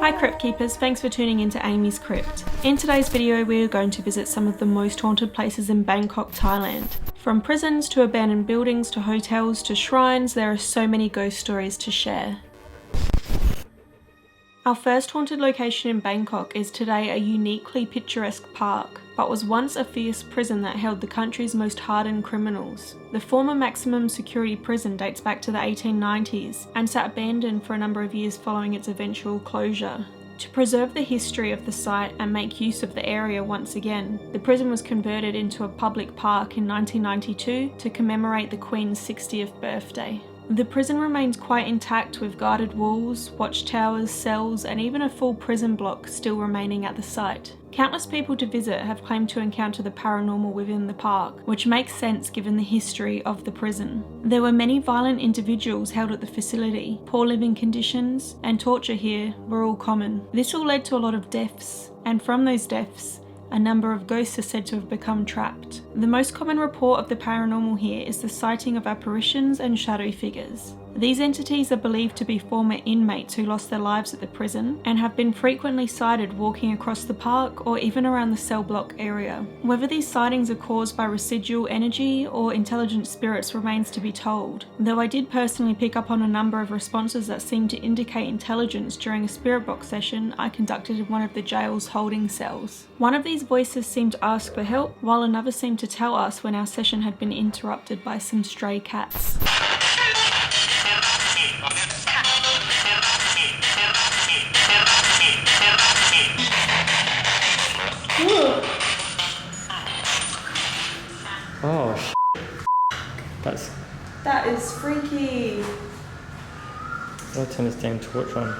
Hi Crypt Keepers, thanks for tuning into AmysCrypt. In today's video we are going to visit some of the most haunted places in Bangkok, Thailand. From prisons to abandoned buildings to hotels to shrines, there are so many ghost stories to share. Our first haunted location in Bangkok is today a uniquely picturesque park, but was once a fierce prison that held the country's most hardened criminals. The former maximum security prison dates back to the 1890s and sat abandoned for a number of years following its eventual closure. To preserve the history of the site and make use of the area once again, the prison was converted into a public park in 1992 to commemorate the Queen's 60th birthday. The prison remains quite intact with guarded walls, watchtowers, cells, and even a full prison block still remaining at the site. Countless people to visit have claimed to encounter the paranormal within the park, which makes sense given the history of the prison. There were many violent individuals held at the facility, poor living conditions, and torture here were all common. This all led to a lot of deaths, and from those deaths, a number of ghosts are said to have become trapped. The most common report of the paranormal here is the sighting of apparitions and shadow figures. These entities are believed to be former inmates who lost their lives at the prison and have been frequently sighted walking across the park or even around the cell block area. Whether these sightings are caused by residual energy or intelligent spirits remains to be told, though I did personally pick up on a number of responses that seemed to indicate intelligence during a spirit box session I conducted in one of the jail's holding cells. One of these voices seemed to ask for help, while another seemed to tell us when our session had been interrupted by some stray cats. Oh, That is freaky. I'll turn this damn torch on.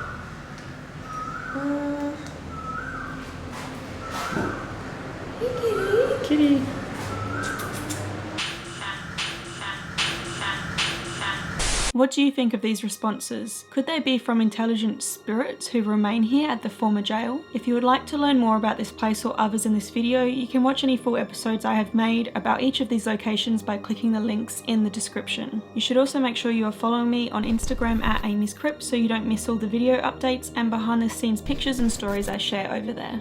Hey Kitty. What do you think of these responses? Could they be from intelligent spirits who remain here at the former jail? If you would like to learn more about this place or others in this video, you can watch any full episodes I have made about each of these locations by clicking the links in the description. You should also make sure you are following me on Instagram at AmysCrypt so you don't miss all the video updates and behind the scenes pictures and stories I share over there.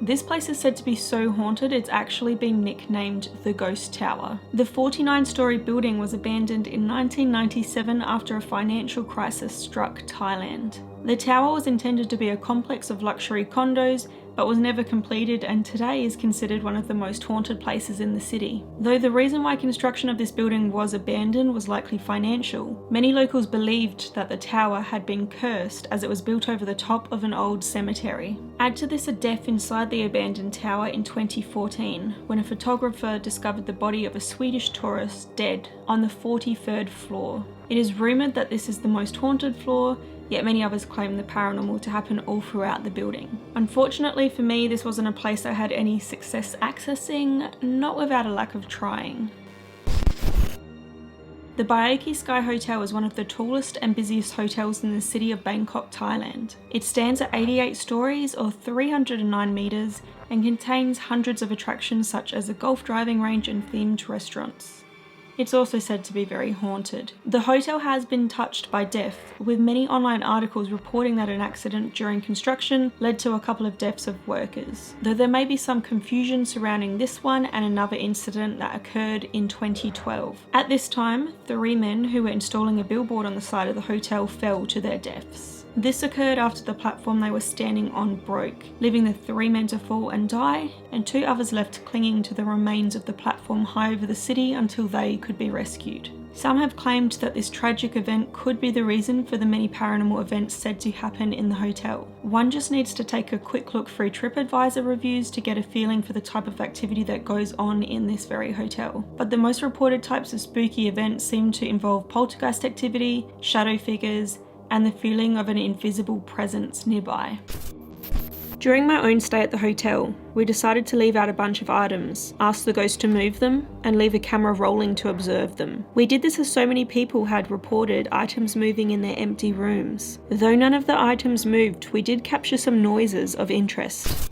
This place is said to be so haunted it's actually been nicknamed the Ghost Tower. The 49-story building was abandoned in 1997 after a financial crisis struck Thailand. The tower was intended to be a complex of luxury condos, but was never completed and today is considered one of the most haunted places in the city. Though the reason why construction of this building was abandoned was likely financial, many locals believed that the tower had been cursed as it was built over the top of an old cemetery. Add to this a death inside the abandoned tower in 2014, when a photographer discovered the body of a Swedish tourist dead on the 43rd floor. It is rumoured that this is the most haunted floor, yet many others claim the paranormal to happen all throughout the building. Unfortunately for me, this wasn't a place I had any success accessing, not without a lack of trying. The Bayek Sky Hotel is one of the tallest and busiest hotels in the city of Bangkok, Thailand. It stands at 88 stories or 309 metres and contains hundreds of attractions such as a golf driving range and themed restaurants. It's also said to be very haunted. The hotel has been touched by death, with many online articles reporting that an accident during construction led to a couple of deaths of workers, though there may be some confusion surrounding this one and another incident that occurred in 2012. At this time, 3 men who were installing a billboard on the side of the hotel fell to their deaths. This occurred after the platform they were standing on broke, leaving the 3 men to fall and die, and 2 others left clinging to the remains of the platform high over the city until they could be rescued. Some have claimed that this tragic event could be the reason for the many paranormal events said to happen in the hotel. One just needs to take a quick look through TripAdvisor reviews to get a feeling for the type of activity that goes on in this very hotel. But the most reported types of spooky events seem to involve poltergeist activity, shadow figures, and the feeling of an invisible presence nearby. During my own stay at the hotel, we decided to leave out a bunch of items, ask the ghost to move them, and leave a camera rolling to observe them. We did this as so many people had reported items moving in their empty rooms. Though none of the items moved, we did capture some noises of interest.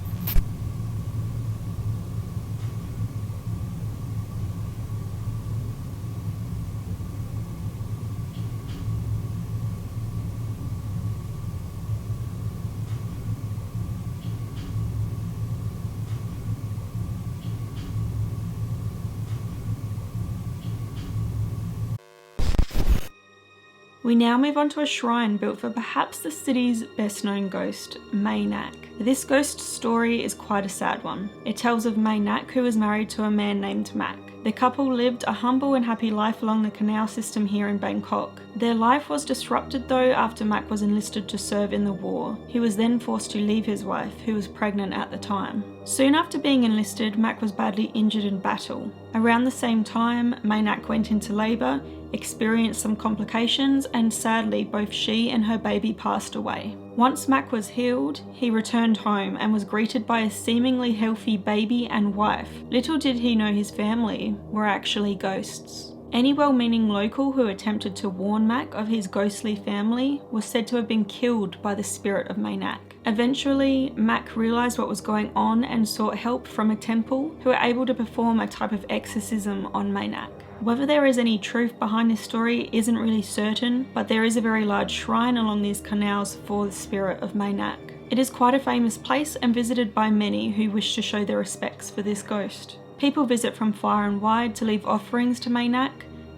We now move on to a shrine built for perhaps the city's best known ghost, Maynak. This ghost story is quite a sad one. It tells of Maynak, who was married to a man named Mac. The couple lived a humble and happy life along the canal system here in Bangkok. Their life was disrupted though after Mac was enlisted to serve in the war. He was then forced to leave his wife, who was pregnant at the time. Soon after being enlisted, Mac was badly injured in battle. Around the same time, Maynak went into labour, experienced some complications, and sadly both she and her baby passed away. Once Mac was healed, he returned home and was greeted by a seemingly healthy baby and wife. Little did he know his family were actually ghosts. Any well-meaning local who attempted to warn Mac of his ghostly family was said to have been killed by the spirit of Maynak. Eventually, Mac realised what was going on and sought help from a temple who were able to perform a type of exorcism on Maynak. Whether there is any truth behind this story isn't really certain, but there is a very large shrine along these canals for the spirit of Maynak. It is quite a famous place and visited by many who wish to show their respects for this ghost. People visit from far and wide to leave offerings to Maynak,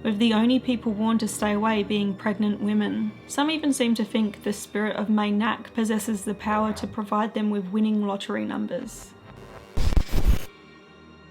with the only people warned to stay away being pregnant women. Some even seem to think the spirit of Maynak possesses the power to provide them with winning lottery numbers.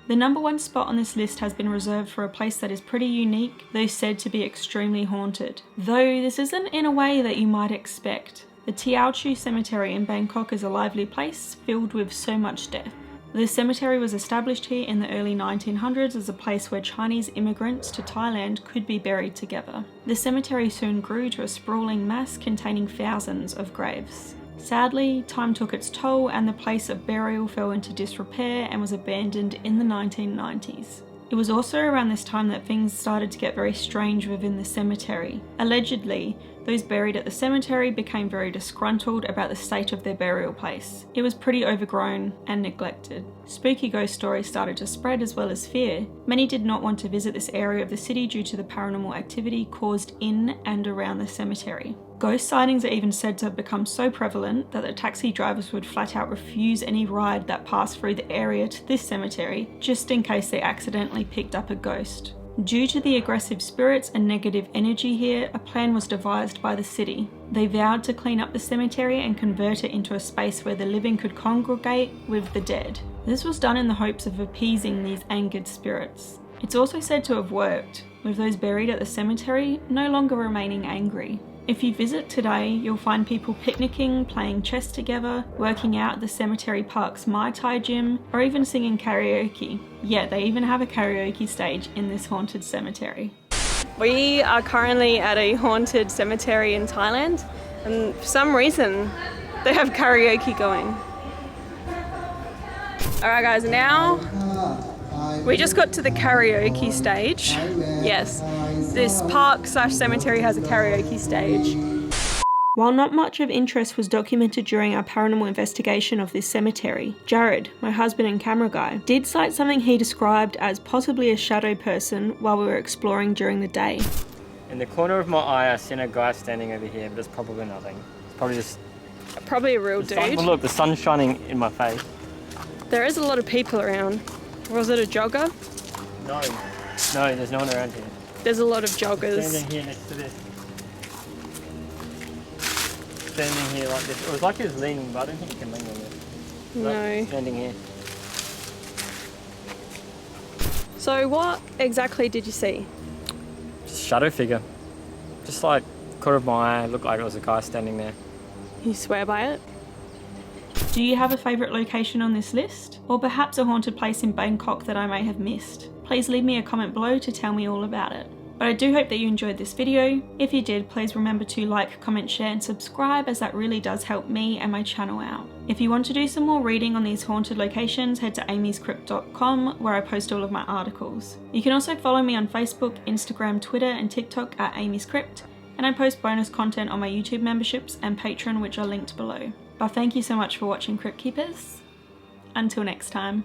The number one spot on this list has been reserved for a place that is pretty unique, though said to be extremely haunted. Though this isn't in a way that you might expect. The Teochew Cemetery in Bangkok is a lively place filled with so much death. The cemetery was established here in the early 1900s as a place where Chinese immigrants to Thailand could be buried together. The cemetery soon grew to a sprawling mass containing thousands of graves. Sadly, time took its toll and the place of burial fell into disrepair and was abandoned in the 1990s. It was also around this time that things started to get very strange within the cemetery. Allegedly, those buried at the cemetery became very disgruntled about the state of their burial place. It was pretty overgrown and neglected. Spooky ghost stories started to spread as well as fear. Many did not want to visit this area of the city due to the paranormal activity caused in and around the cemetery. Ghost sightings are even said to have become so prevalent that the taxi drivers would flat out refuse any ride that passed through the area to this cemetery just in case they accidentally picked up a ghost. Due to the aggressive spirits and negative energy here, a plan was devised by the city. They vowed to clean up the cemetery and convert it into a space where the living could congregate with the dead. This was done in the hopes of appeasing these angered spirits. It's also said to have worked, with those buried at the cemetery no longer remaining angry. If you visit today, you'll find people picnicking, playing chess together, working out at the cemetery park's Mai Tai gym, or even singing karaoke. Yeah, they even have a karaoke stage in this haunted cemetery. We are currently at a haunted cemetery in Thailand, and for some reason, they have karaoke going. Alright guys, now we just got to the karaoke stage. Yes, this park/cemetery has a karaoke stage. While not much of interest was documented during our paranormal investigation of this cemetery, Jared, my husband and camera guy, did sight something he described as possibly a shadow person while we were exploring during the day. In the corner of my eye, I seen a guy standing over here, but it's probably nothing. It's probably just... Probably a real dude. Look, the sun's shining in my face. There is a lot of people around. Was it a jogger? No, there's no one around here. There's a lot of joggers. Standing here next to this. Standing here like this. It was like he was leaning, but I don't think you can lean on this. No. Standing here. So what exactly did you see? Just a shadow figure. Just like corner of my eye, looked like it was a guy standing there. You swear by it? Do you have a favourite location on this list? Or perhaps a haunted place in Bangkok that I may have missed? Please leave me a comment below to tell me all about it. But I do hope that you enjoyed this video. If you did, please remember to like, comment, share and subscribe, as that really does help me and my channel out. If you want to do some more reading on these haunted locations, head to AmysCrypt.com where I post all of my articles. You can also follow me on Facebook, Instagram, Twitter and TikTok at AmysCrypt, and I post bonus content on my YouTube memberships and Patreon, which are linked below. But thank you so much for watching, Crypt Keepers. Until next time.